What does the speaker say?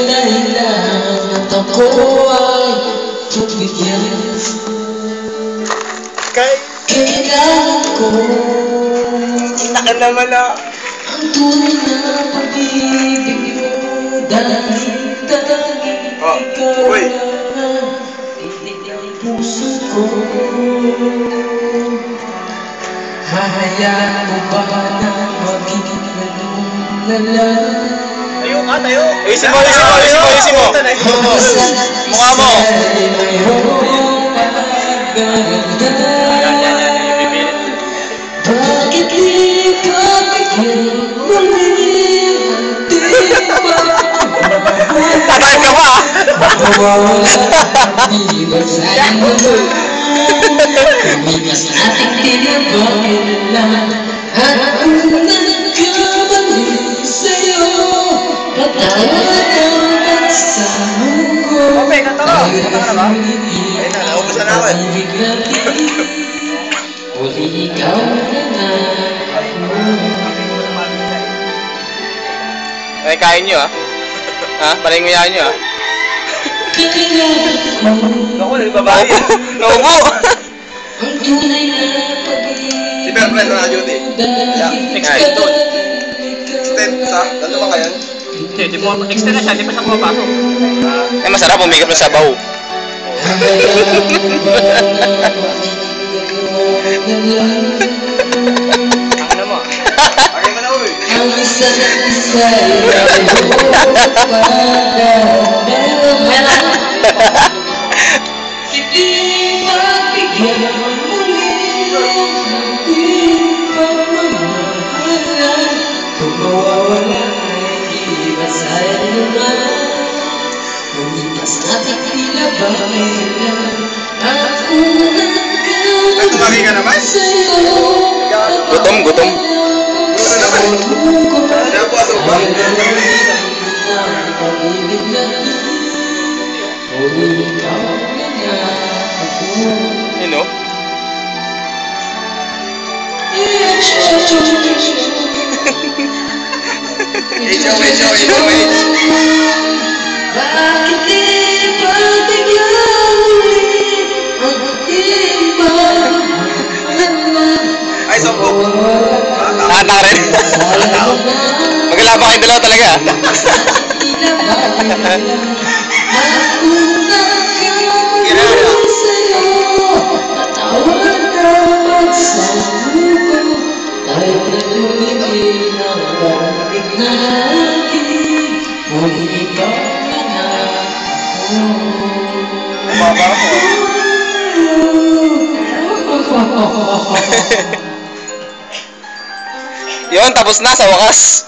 dahilan at ako ay pagbigyan. Kailangan ko Taka naman ah. ang tunay na pag-ibig mo. Dahil tanging ikaw lang ang puso ko. Hahayaan mo ba na maging ganun na lang? Tayo ka, tayo. Ayusin mo, ayusin mo. Mukha mo. Bakit di pabigyan muli ang Tatayip ka ba? di ba sayang naman? Kumigas ating tinabailan at kung nagkamali sa'yo, patawad ang pagsama ko. Okay, kanta ka. Kanta ka na ba? Ayun na, naubos na naman. Uli ikaw na Ay, kain nyo ah. Ha? Palinguyahan nyo ah. Naku, nagbabayi. Naubo! ang tunay na pag-ibig. Si Bertrand na duty. Extend doon. Extend sa? Gano'n ba kayan? Hindi, di mo extend na siya. Di pa siya pumapasok. Eh, masarap. Umigap na sa baw. Ano mo? Okay mo na uwi. Ang isa't isa ay hindi mabigyan muli ang di pagmamahalan. Kung mawawala ay iba sayang naman. Umitas natin pinabahilan at kung Tumagi ka naman? Gutom. Gutom naman. Kaya po aso ba? You know? Bakit di pabigyan muli ang ating pagmamahalan? Ay, sompo. Nakata rin. Magkala ba kayong dalawa talaga? Baba ko. Yun, tapos na sa wakas.